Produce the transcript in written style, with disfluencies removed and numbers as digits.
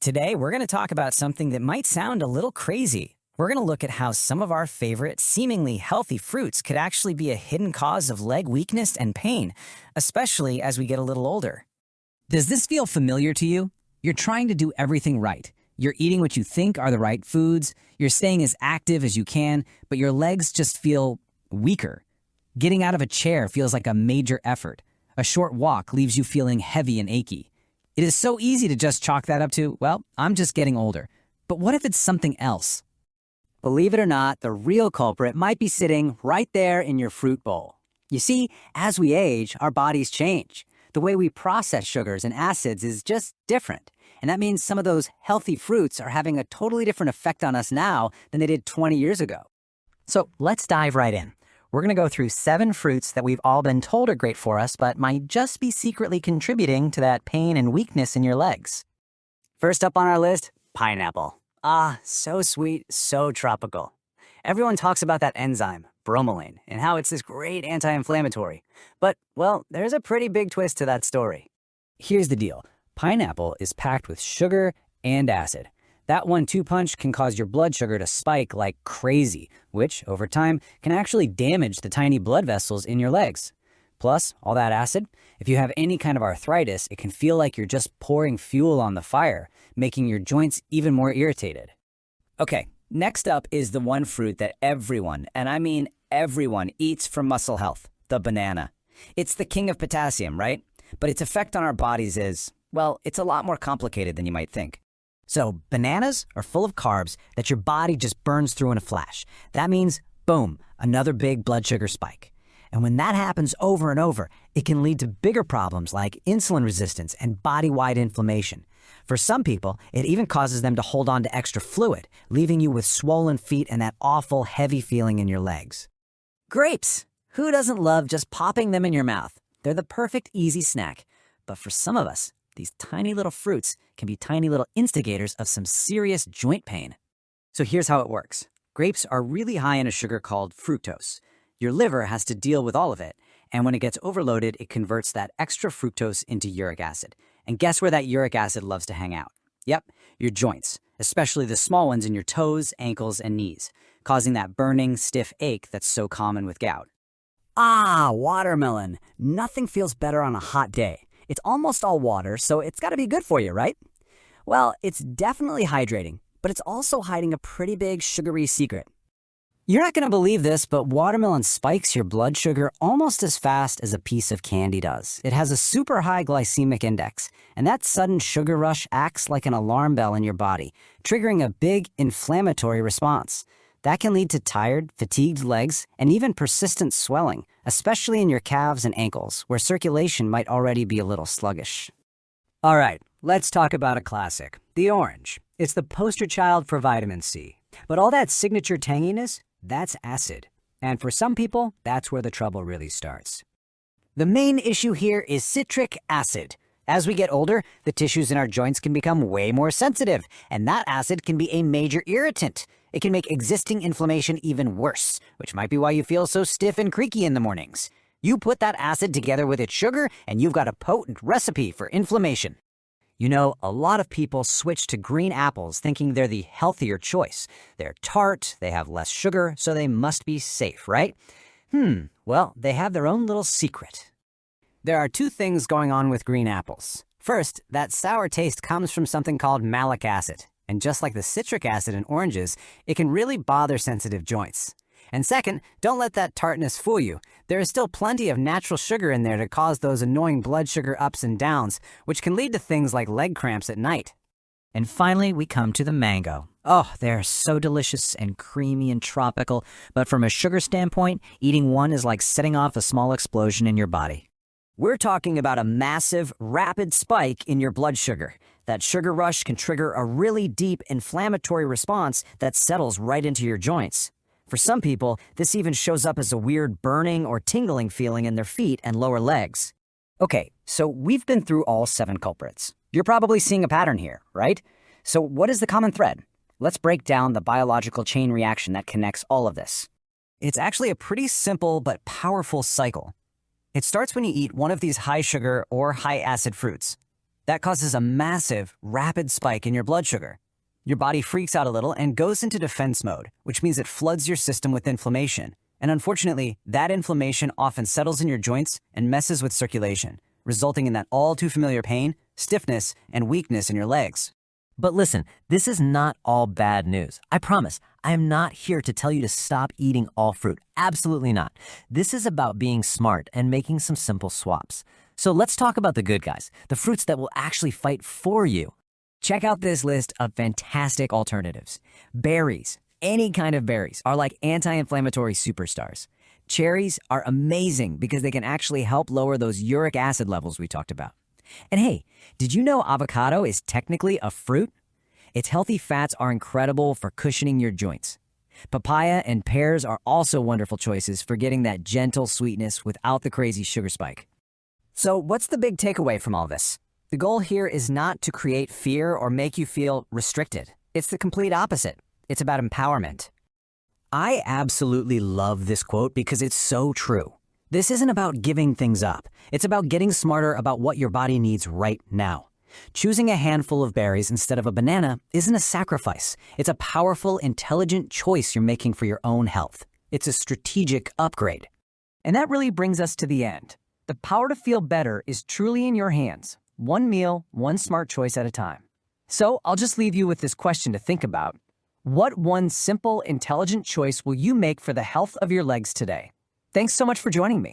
Today, we're going to talk about something that might sound a little crazy. We're going to look at how some of our favorite, seemingly healthy fruits could actually be a hidden cause of leg weakness and pain, especially as we get a little older. Does this feel familiar to you? You're trying to do everything right. You're eating what you think are the right foods, you're staying as active as you can, but your legs just feel weaker. Getting out of a chair feels like a major effort. A short walk leaves you feeling heavy and achy. It is so easy to just chalk that up to, well, I'm just getting older. But what if it's something else? Believe it or not, the real culprit might be sitting right there in your fruit bowl. You see, as we age, our bodies change. The way we process sugars and acids is just different. And that means some of those healthy fruits are having a totally different effect on us now than they did 20 years ago. So let's dive right in. We're going to go through 7 fruits that we've all been told are great for us, but might just be secretly contributing to that pain and weakness in your legs. First up on our list, pineapple. Ah, so sweet, so tropical. Everyone talks about that enzyme, bromelain, and how it's this great anti-inflammatory. But, well, there's a pretty big twist to that story. Here's the deal. Pineapple is packed with sugar and acid. That 1-2 punch can cause your blood sugar to spike like crazy, which, over time, can actually damage the tiny blood vessels in your legs. Plus, all that acid, if you have any kind of arthritis, it can feel like you're just pouring fuel on the fire, making your joints even more irritated. Okay, next up is the one fruit that everyone, and I mean everyone, eats for muscle health, the banana. It's the king of potassium, right? But its effect on our bodies is, well, it's a lot more complicated than you might think. So bananas are full of carbs that your body just burns through in a flash. That means, boom, another big blood sugar spike. And when that happens over and over, it can lead to bigger problems like insulin resistance and body-wide inflammation. For some people, it even causes them to hold on to extra fluid, leaving you with swollen feet and that awful heavy feeling in your legs. Grapes! Who doesn't love just popping them in your mouth? They're the perfect easy snack. But for some of us, these tiny little fruits can be tiny little instigators of some serious joint pain. So here's how it works. Grapes are really high in a sugar called fructose. Your liver has to deal with all of it, and when it gets overloaded, it converts that extra fructose into uric acid. And guess where that uric acid loves to hang out? Yep, your joints, especially the small ones in your toes, ankles, and knees, causing that burning, stiff ache that's so common with gout. Ah, watermelon. Nothing feels better on a hot day. It's almost all water, so it's got to be good for you, right? Well, it's definitely hydrating, but it's also hiding a pretty big sugary secret. You're not going to believe this, but watermelon spikes your blood sugar almost as fast as a piece of candy does. It has a super high glycemic index, and that sudden sugar rush acts like an alarm bell in your body, triggering a big inflammatory response. That can lead to tired, fatigued legs and even persistent swelling, especially in your calves and ankles, where circulation might already be a little sluggish. All right, let's talk about a classic, the orange. It's the poster child for vitamin C. But all that signature tanginess, that's acid. And for some people, that's where the trouble really starts. The main issue here is citric acid. As we get older, the tissues in our joints can become way more sensitive, and that acid can be a major irritant. It can make existing inflammation even worse, which might be why you feel so stiff and creaky in the mornings. You put that acid together with its sugar, and you've got a potent recipe for inflammation. You know, a lot of people switch to green apples thinking they're the healthier choice. They're tart, they have less sugar, so they must be safe, right? Well, they have their own little secret. There are 2 things going on with green apples. First, that sour taste comes from something called malic acid. And just like the citric acid in oranges, it can really bother sensitive joints. And second, don't let that tartness fool you. There is still plenty of natural sugar in there to cause those annoying blood sugar ups and downs, which can lead to things like leg cramps at night. And finally, we come to the mango. Oh, they're so delicious and creamy and tropical, but from a sugar standpoint, eating one is like setting off a small explosion in your body. We're talking about a massive, rapid spike in your blood sugar. That sugar rush can trigger a really deep inflammatory response that settles right into your joints. For some people, this even shows up as a weird burning or tingling feeling in their feet and lower legs. Okay, so we've been through all 7 culprits. You're probably seeing a pattern here, right? So what is the common thread? Let's break down the biological chain reaction that connects all of this. It's actually a pretty simple but powerful cycle. It starts when you eat one of these high sugar or high acid fruits. That causes a massive, rapid spike in your blood sugar. Your body freaks out a little and goes into defense mode, which means it floods your system with inflammation. And unfortunately, that inflammation often settles in your joints and messes with circulation, resulting in that all too familiar pain, stiffness, and weakness in your legs. But listen, this is not all bad news. I promise, I am not here to tell you to stop eating all fruit. Absolutely not. This is about being smart and making some simple swaps. So let's talk about the good guys, the fruits that will actually fight for you. Check out this list of fantastic alternatives. Berries, any kind of berries, are like anti-inflammatory superstars. Cherries are amazing because they can actually help lower those uric acid levels we talked about. And hey, did you know avocado is technically a fruit? Its healthy fats are incredible for cushioning your joints. Papaya and pears are also wonderful choices for getting that gentle sweetness without the crazy sugar spike. So what's the big takeaway from all this? The goal here is not to create fear or make you feel restricted. It's the complete opposite. It's about empowerment. I absolutely love this quote because it's so true. This isn't about giving things up. It's about getting smarter about what your body needs right now. Choosing a handful of berries instead of a banana isn't a sacrifice. It's a powerful, intelligent choice you're making for your own health. It's a strategic upgrade. And that really brings us to the end. The power to feel better is truly in your hands. One meal, one smart choice at a time. So I'll just leave you with this question to think about. What one simple, intelligent choice will you make for the health of your legs today? Thanks so much for joining me.